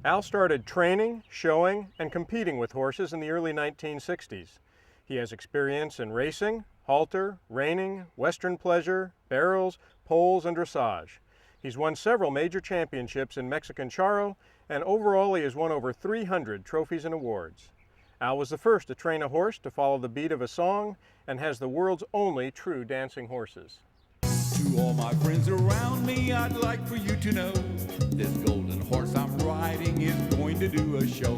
Al started training, showing, and competing with horses in the early 1960s. He has experience in racing, halter, reining, western pleasure, barrels, poles, and dressage. He's won several major championships in Mexican charro, and overall he has won over 300 trophies and awards. Al was the first to train a horse to follow the beat of a song and has the world's only true dancing horses. To all my friends around me, I'd like for you to know this golden horse I'm riding is going to do a show.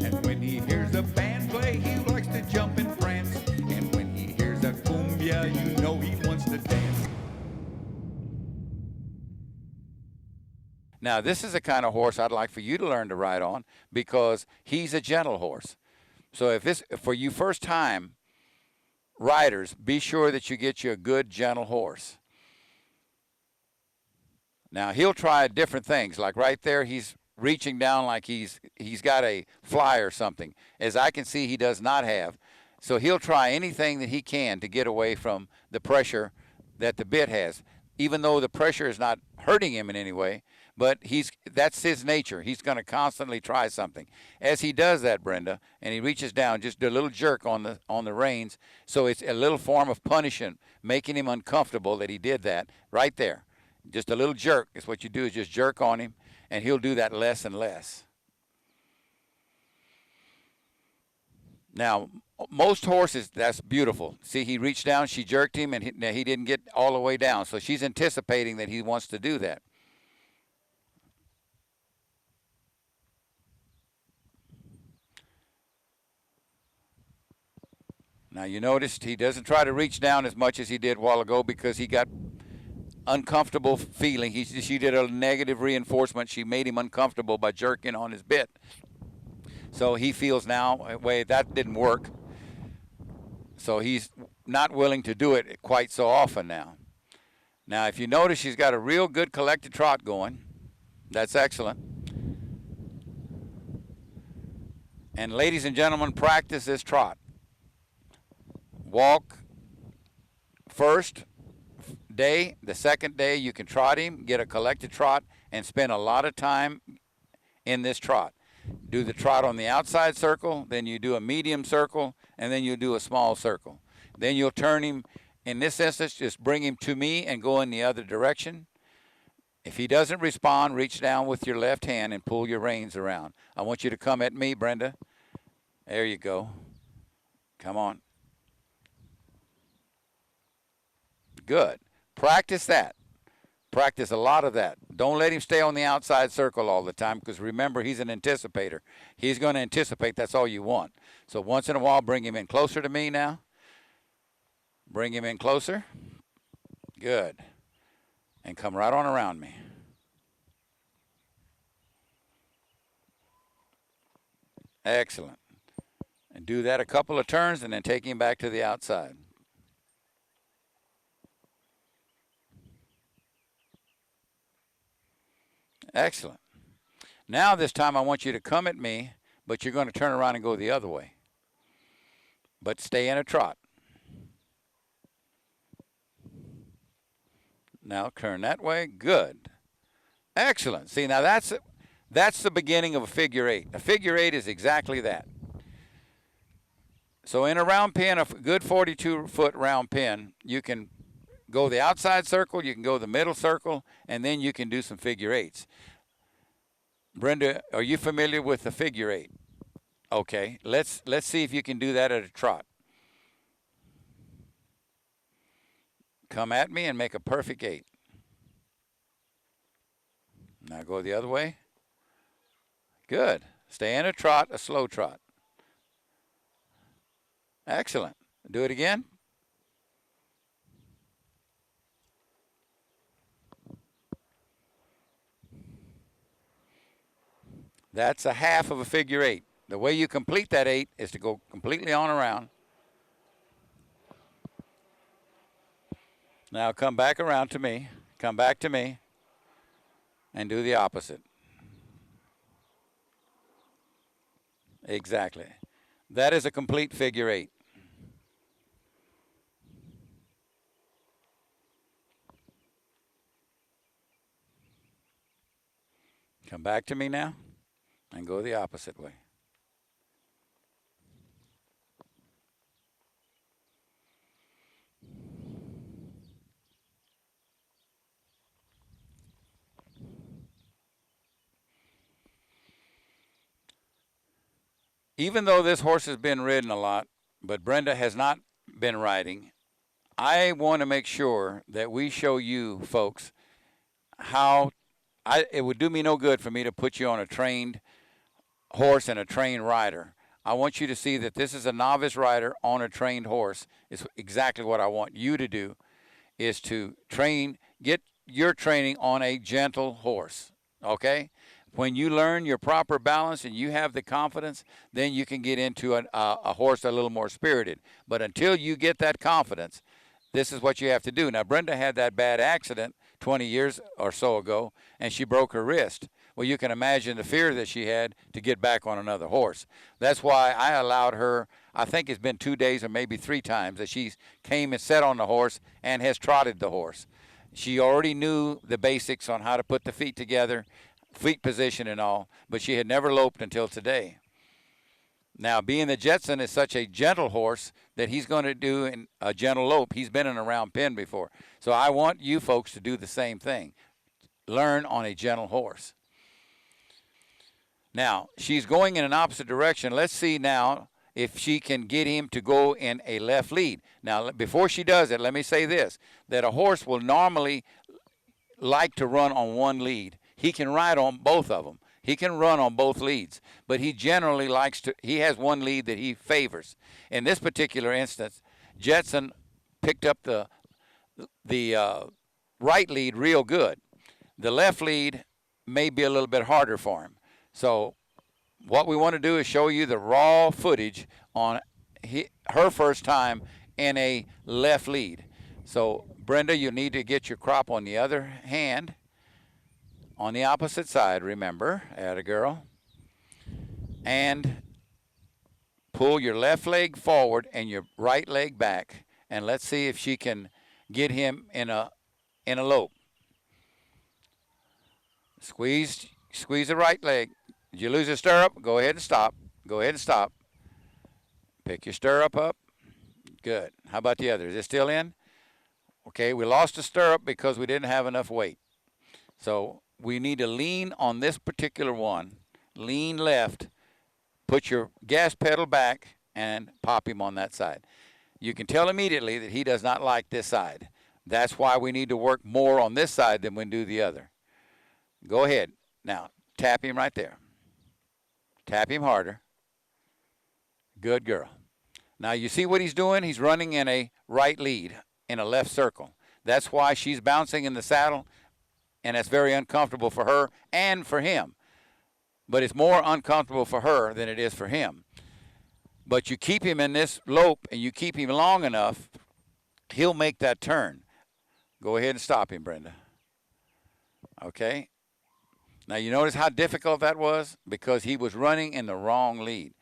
And when he hears the band play, he likes to jump and prance. And when he hears a cumbia, you know he wants to dance. Now, this is the kind of horse I'd like for you to learn to ride on because he's a gentle horse. So if this, for you first-time riders, be sure that you get you a good, gentle horse. Now, he'll try different things. Like right there, he's reaching down like he's got a fly or something. As I can see, he does not have. So he'll try anything that he can to get away from the pressure that the bit has, even though the pressure is not hurting him in any way. But that's his nature. He's going to constantly try something. As he does that, Brenda, and he reaches down, just do a little jerk on the reins. So it's a little form of punishment, making him uncomfortable that he did that right there. Just a little jerk is what you do, is just jerk on him, and he'll do that less and less. Now, most horses, that's beautiful. See, he reached down, she jerked him, and he didn't get all the way down. So she's anticipating that he wants to do that. Now, you noticed he doesn't try to reach down as much as he did a while ago because he got uncomfortable feeling. She did a negative reinforcement. She made him uncomfortable by jerking on his bit. So he feels now, wait, that didn't work. So he's not willing to do it quite so often now. Now, if you notice, she's got a real good collected trot going. That's excellent. And ladies and gentlemen, practice this trot. Walk first day, the second day you can trot him, get a collected trot, and spend a lot of time in this trot. Do the trot on the outside circle, then you do a medium circle, and then you do a small circle. Then you'll turn him, in this instance, just bring him to me and go in the other direction. If he doesn't respond, reach down with your left hand and pull your reins around. I want you to come at me, Brenda. There you go. Come on. Good. Practice that. Practice a lot of that. Don't let him stay on the outside circle all the time because remember, he's an anticipator. He's going to anticipate. That's all you want. So once in a while, bring him in closer to me now. Bring him in closer. Good. And come right on around me. Excellent. And do that a couple of turns and then take him back to the outside. Excellent. Now this time I want you to come at me, but you're going to turn around and go the other way. But stay in a trot. Now turn that way. Good. Excellent. See, now that's the beginning of a figure eight. A figure eight is exactly that. So in a round pin, a good 42-foot round pin, you can go the outside circle, you can go the middle circle, and then you can do some figure eights. Brenda, are you familiar with the figure eight? Okay, let's see if you can do that at a trot. Come at me and make a perfect eight. Now go the other way. Good. Stay in a trot, a slow trot. Excellent. Do it again. That's a half of a figure eight. The way you complete that eight is to go completely on around. Now come back around to me. Come back to me. And do the opposite. Exactly. That is a complete figure eight. Come back to me now. and go the opposite way. Even though this horse has been ridden a lot, but Brenda has not been riding, I want to make sure that we show you folks how it would do me no good for me to put you on a trained horse and a trained rider. I want you to see that this is a novice rider on a trained horse. It's exactly what I want you to do, is to get your training on a gentle horse, okay? When you learn your proper balance and you have the confidence, then you can get into a horse a little more spirited. But until you get that confidence, this is what you have to do. Now, Brenda had that bad accident 20 years or so ago, and she broke her wrist. Well, you can imagine the fear that she had to get back on another horse. That's why I allowed her, I think it's been 2 days or maybe 3 times that she came and sat on the horse and has trotted the horse. She already knew the basics on how to put the feet together, feet position and all, but she had never loped until today. Now, being the Jetson is such a gentle horse that he's going to do a gentle lope. He's been in a round pen before. So I want you folks to do the same thing. Learn on a gentle horse. Now, she's going in an opposite direction. Let's see now if she can get him to go in a left lead. Now, before she does it, let me say this, that a horse will normally like to run on one lead. He can ride on both of them. He can run on both leads, but he generally he has one lead that he favors. In this particular instance, Jetson picked up the right lead real good. The left lead may be a little bit harder for him. So what we want to do is show you the raw footage on her first time in a left lead. So, Brenda, you need to get your crop on the other hand. On the opposite side, remember, atta girl. And pull your left leg forward and your right leg back. And let's see if she can get him in a lope. Squeeze the right leg. Did you lose a stirrup? Go ahead and stop. Go ahead and stop. Pick your stirrup up. Good. How about the other? Is it still in? Okay, we lost a stirrup because we didn't have enough weight. So we need to lean on this particular one. Lean left. Put your gas pedal back and pop him on that side. You can tell immediately that he does not like this side. That's why we need to work more on this side than we do the other. Go ahead. Now, tap him right there. Tap him harder. Good girl. Now, you see what he's doing? He's running in a right lead, in a left circle. That's why she's bouncing in the saddle, and that's very uncomfortable for her and for him. But it's more uncomfortable for her than it is for him. But you keep him in this lope, and you keep him long enough, he'll make that turn. Go ahead and stop him, Brenda. Okay? Now, you notice how difficult that was? Because he was running in the wrong lead.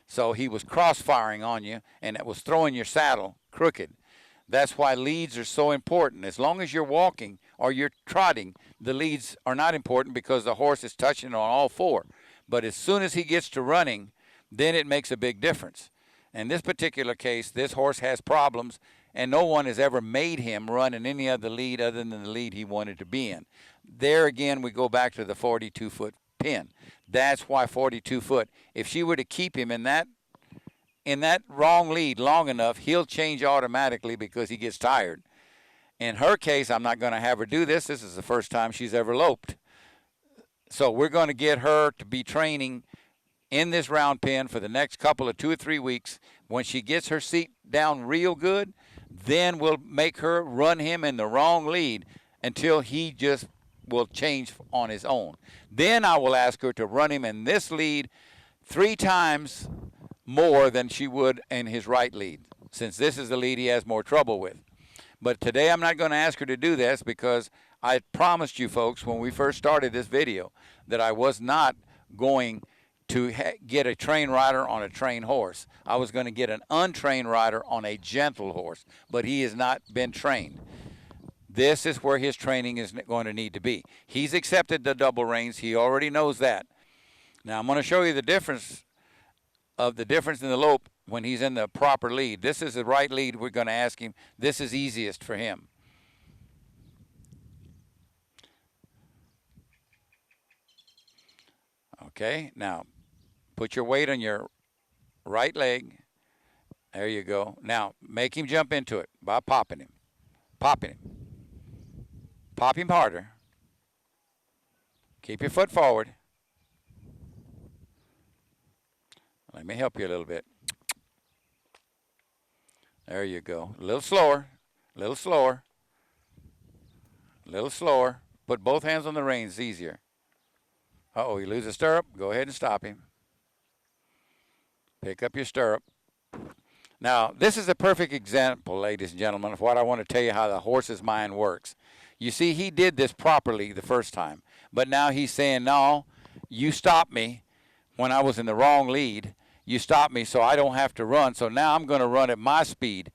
So he was cross-firing on you, and it was throwing your saddle crooked. That's why leads are so important. As long as you're walking or you're trotting, the leads are not important because the horse is touching on all four. But as soon as he gets to running, then it makes a big difference. In this particular case, this horse has problems, and no one has ever made him run in any other lead other than the lead he wanted to be in. There again, we go back to the 42-foot pin. That's why 42 foot. If she were to keep him in that wrong lead long enough, he'll change automatically because he gets tired. In her case, I'm not going to have her do this. This is the first time she's ever loped. So we're going to get her to be training in this round pen for the next couple of 2 or 3 weeks. When she gets her seat down real good, then we'll make her run him in the wrong lead until he just will change on his own. Then I will ask her to run him in this lead 3 times more than she would in his right lead, since this is the lead he has more trouble with. But today I'm not going to ask her to do this because I promised you folks when we first started this video that I was not going to get a trained rider on a trained horse. I was going to get an untrained rider on a gentle horse, but he has not been trained. This is where his training is going to need to be. He's accepted the double reins. He already knows that. Now I'm going to show you the difference in the lope when he's in the proper lead. This is the right lead we're going to ask him. This is easiest for him. Okay, now put your weight on your right leg. There you go. Now make him jump into it by popping him. Popping him. Pop him harder. Keep your foot forward. Let me help you a little bit. There you go. A little slower. A little slower. A little slower. Put both hands on the reins. Easier. Uh-oh, you lose a stirrup. Go ahead and stop him. Pick up your stirrup. Now, this is a perfect example, ladies and gentlemen, of what I want to tell you how the horse's mind works. You see, he did this properly the first time, but now he's saying, no, you stopped me when I was in the wrong lead. You stopped me so I don't have to run, so now I'm going to run at my speed.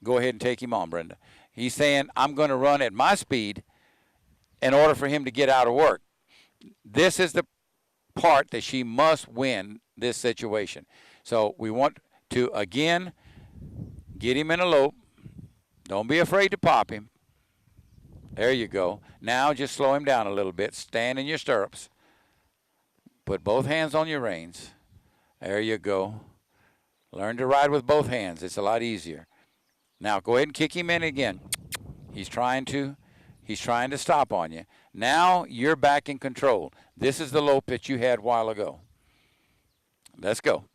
Go ahead and take him on, Brenda. He's saying, I'm going to run at my speed in order for him to get out of work. This is the part that she must win this situation. So we want to, again, get him in a lope. Don't be afraid to pop him. There you go. Now just slow him down a little bit. Stand in your stirrups. Put both hands on your reins. There you go. Learn to ride with both hands. It's a lot easier. Now go ahead and kick him in again. He's trying to stop on you. Now you're back in control. This is the lope that you had a while ago. Let's go.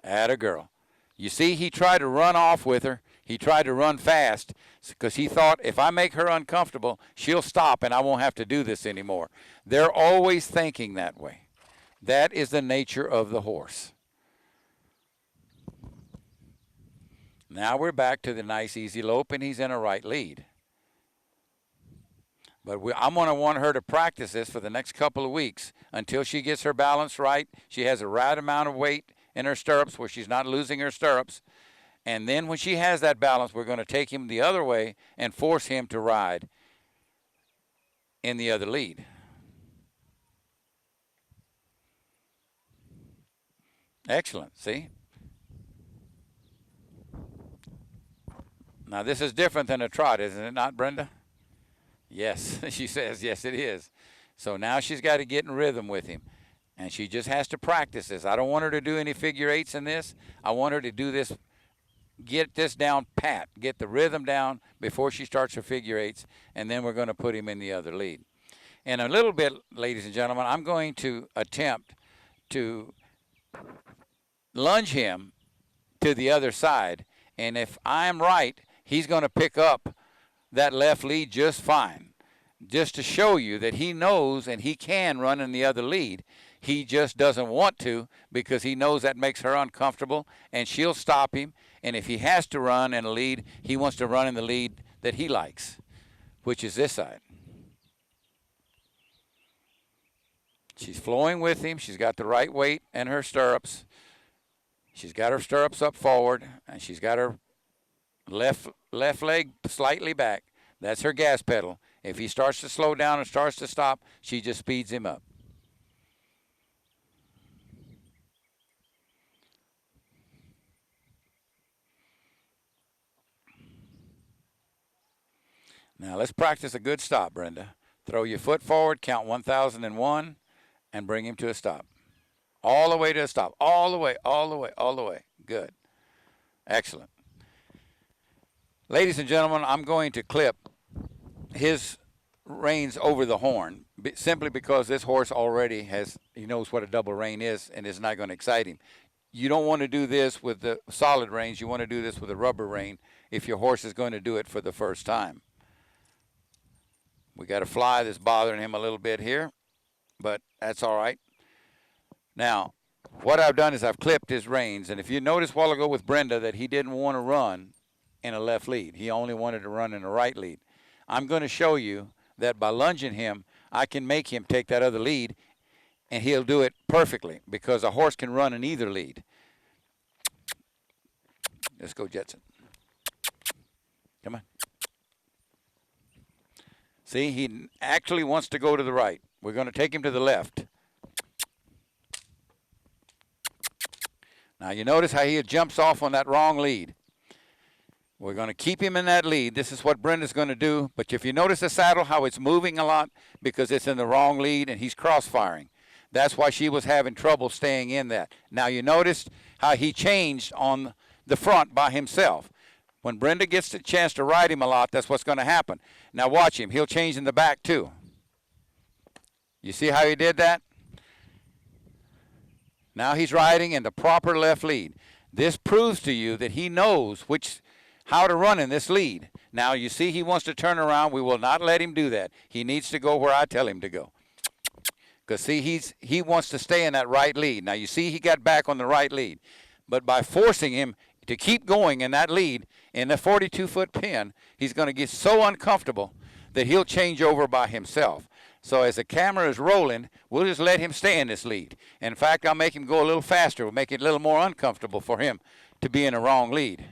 Atta girl. You see, he tried to run off with her. He tried to run fast because he thought, if I make her uncomfortable, she'll stop and I won't have to do this anymore. They're always thinking that way. That is the nature of the horse. Now we're back to the nice, easy lope, and he's in a right lead. But I'm going to want her to practice this for the next couple of weeks until she gets her balance right. She has the right amount of weight in her stirrups where she's not losing her stirrups. And then when she has that balance, we're going to take him the other way and force him to ride in the other lead. Excellent, see? Now this is different than a trot, isn't it not, Brenda? Yes, she says, yes, it is. So now she's got to get in rhythm with him. And she just has to practice this. I don't want her to do any figure eights in this. I want her to do this, get this down pat, get the rhythm down before she starts her figure eights, and then we're going to put him in the other lead. In a little bit, ladies and gentlemen, I'm going to attempt to lunge him to the other side. And if I'm right, he's going to pick up that left lead just fine, just to show you that he knows and he can run in the other lead. He just doesn't want to because he knows that makes her uncomfortable, and she'll stop him. And if he has to run in a lead, he wants to run in the lead that he likes, which is this side. She's flowing with him. She's got the right weight in her stirrups. She's got her stirrups up forward, and she's got her left leg slightly back. That's her gas pedal. If he starts to slow down and starts to stop, she just speeds him up. Now let's practice a good stop, Brenda. Throw your foot forward, count 1,001, and bring him to a stop. All the way to a stop. All the way, all the way, all the way. Good. Excellent. Ladies and gentlemen, I'm going to clip his reins over the horn simply because this horse already he knows what a double rein is, and it's not going to excite him. You don't want to do this with the solid reins. You want to do this with a rubber rein if your horse is going to do it for the first time. We got a fly that's bothering him a little bit here, but that's all right. Now, what I've done is I've clipped his reins, and if you notice a while ago with Brenda that he didn't want to run in a left lead. He only wanted to run in a right lead. I'm going to show you that by lunging him, I can make him take that other lead, and he'll do it perfectly because a horse can run in either lead. Let's go, Jetson. Come on. See, he actually wants to go to the right. We're going to take him to the left. Now you notice how he jumps off on that wrong lead. We're going to keep him in that lead. This is what Brenda's going to do. But if you notice the saddle, how it's moving a lot because it's in the wrong lead and he's cross-firing. That's why she was having trouble staying in that. Now you noticed how he changed on the front by himself. When Brenda gets the chance to ride him a lot, that's what's going to happen. Now watch him. He'll change in the back too. You see how he did that? Now he's riding in the proper left lead. This proves to you that he knows how to run in this lead. Now you see he wants to turn around. We will not let him do that. He needs to go where I tell him to go. Because see, he wants to stay in that right lead. Now you see he got back on the right lead. But by forcing him to keep going in that lead, in the 42-foot pin, he's going to get so uncomfortable that he'll change over by himself. So as the camera is rolling, we'll just let him stay in this lead. In fact, I'll make him go a little faster. We'll make it a little more uncomfortable for him to be in a wrong lead.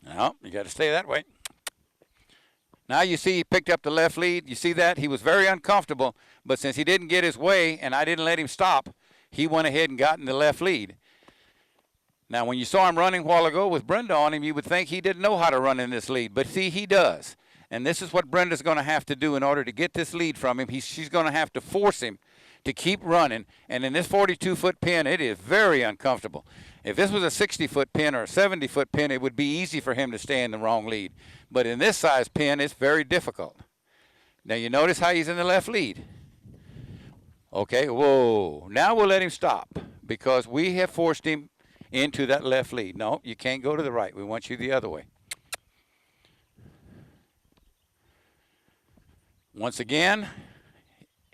No, you got to stay that way. Now you see he picked up the left lead. You see that? He was very uncomfortable, but since he didn't get his way and I didn't let him stop, he went ahead and got in the left lead. Now when you saw him running a while ago with Brenda on him, you would think he didn't know how to run in this lead, but see, he does. And this is what Brenda's going to have to do in order to get this lead from him. She's going to have to force him to keep running, and in this 42-foot pin, it is very uncomfortable. If this was a 60-foot pin or a 70-foot pin, it would be easy for him to stay in the wrong lead. But in this size pin, it's very difficult. Now, you notice how he's in the left lead. Okay, whoa. Now we'll let him stop because we have forced him into that left lead. No, you can't go to the right. We want you the other way. Once again,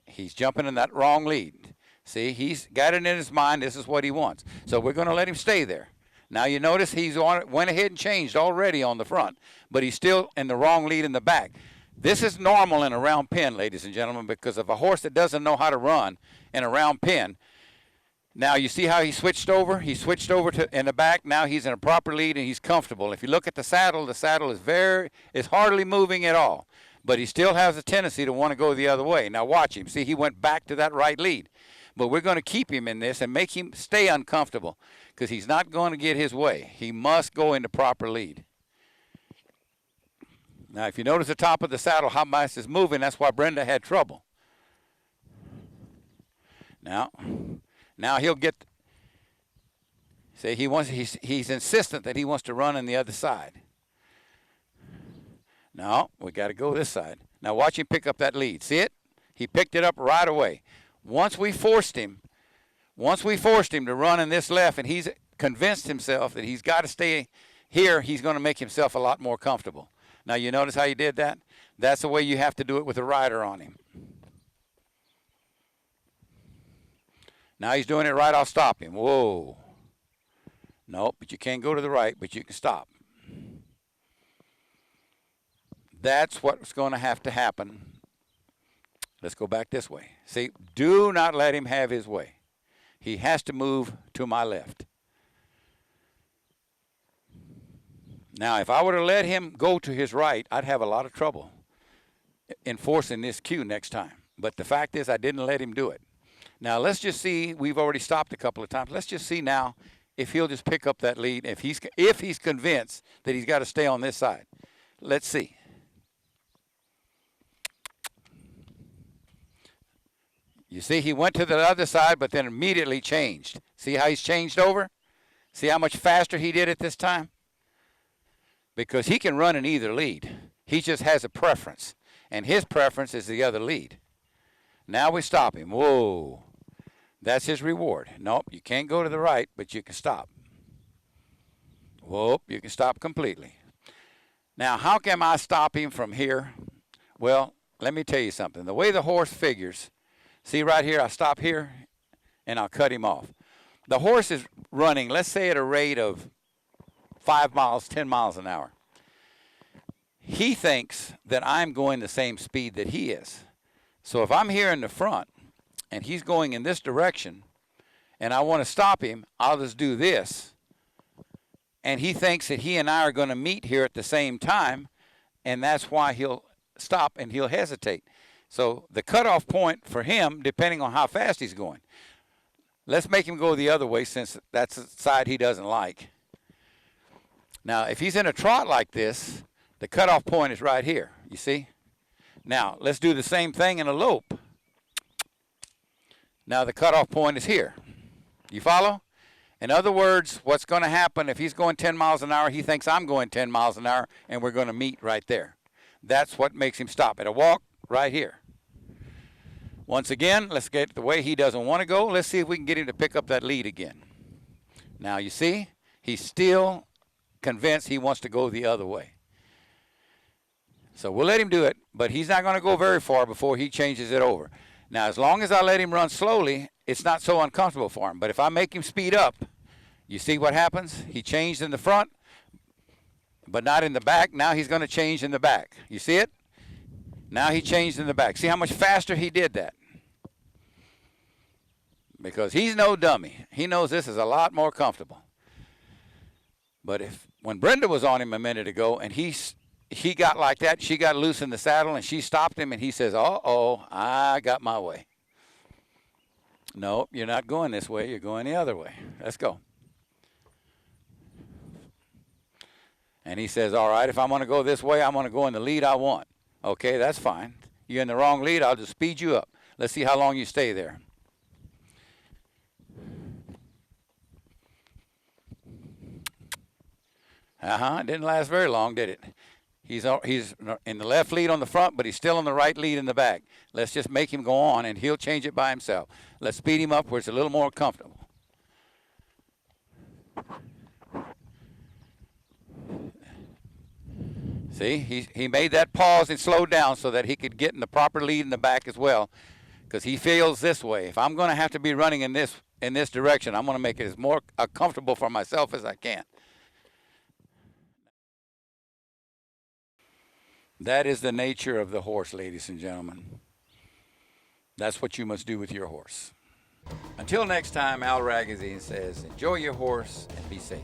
he's jumping in that wrong lead. See, he's got it in his mind. This is what he wants. So we're going to let him stay there. Now you notice he's went ahead and changed already on the front, but he's still in the wrong lead in the back. This is normal in a round pin, ladies and gentlemen, because of a horse that doesn't know how to run in a round pin. Now you see how he switched over? He switched over to in the back. Now he's in a proper lead and he's comfortable. If you look at the saddle is hardly moving at all, but he still has a tendency to want to go the other way. Now watch him. See, he went back to that right lead. But we're going to keep him in this and make him stay uncomfortable because he's not going to get his way. He must go into proper lead. Now, if you notice the top of the saddle, how much is moving, that's why Brenda had trouble. Now he'll get, see, he's insistent that he wants to run on the other side. No, we got to go this side. Now watch him pick up that lead. See it? He picked it up right away. Once we forced him to run in this left, and he's convinced himself that he's got to stay here, he's going to make himself a lot more comfortable. Now, you notice how he did that? That's the way you have to do it with a rider on him. Now he's doing it right. I'll stop him. Whoa. No, but you can't go to the right, but you can stop. That's what's going to have to happen. Let's go back this way. See, do not let him have his way. He has to move to my left. Now, if I were to let him go to his right, I'd have a lot of trouble enforcing this cue next time. But the fact is, I didn't let him do it. Now, let's just see. We've already stopped a couple of times. Let's just see now if he'll just pick up that lead, if he's convinced that he's got to stay on this side. Let's see. You see, he went to the other side, but then immediately changed. See how he's changed over? See how much faster he did it this time? Because he can run in either lead. He just has a preference, and his preference is the other lead. Now we stop him. Whoa. That's his reward. Nope, you can't go to the right, but you can stop. Whoop, you can stop completely. Now, how can I stop him from here? Well, let me tell you something. The way the horse figures, see right here, I stop here, and I'll cut him off. The horse is running, let's say at a rate of 5 miles, 10 miles an hour. He thinks that I'm going the same speed that he is. So if I'm here in the front and he's going in this direction and I want to stop him, I'll just do this. And he thinks that he and I are going to meet here at the same time, and that's why he'll stop and he'll hesitate. So the cutoff point for him, depending on how fast he's going, let's make him go the other way since that's the side he doesn't like. Now, if he's in a trot like this, the cutoff point is right here, you see? Now, let's do the same thing in a lope. Now, the cutoff point is here. You follow? In other words, what's going to happen if he's going 10 miles an hour, he thinks I'm going 10 miles an hour, and we're going to meet right there. That's what makes him stop. At a walk, right here. Once again, let's get the way he doesn't want to go. Let's see if we can get him to pick up that lead again. Now, you see, he's still convinced he wants to go the other way. So we'll let him do it, but he's not going to go very far before he changes it over. Now, as long as I let him run slowly, it's not so uncomfortable for him. But if I make him speed up, you see what happens? He changed in the front, but not in the back. Now he's going to change in the back. You see it? Now he changed in the back. See how much faster he did that? Because he's no dummy. He knows this is a lot more comfortable. But when Brenda was on him a minute ago and he got like that, she got loose in the saddle and she stopped him and he says, uh-oh, I got my way. No, you're not going this way. You're going the other way. Let's go. And he says, all right, if I'm going to go this way, I'm going to go in the lead I want. Okay, that's fine. You're in the wrong lead. I'll just speed you up. Let's see how long you stay there. It didn't last very long, did it? He's in the left lead on the front, but he's still on the right lead in the back. Let's just make him go on, and he'll change it by himself. Let's speed him up where it's a little more comfortable. See, he made that pause and slowed down so that he could get in the proper lead in the back as well, because he feels this way. If I'm going to have to be running in this direction, I'm going to make it as more comfortable for myself as I can. That is the nature of the horse, ladies and gentlemen. That's what you must do with your horse. Until next time, Al Ragusin says, enjoy your horse and be safe.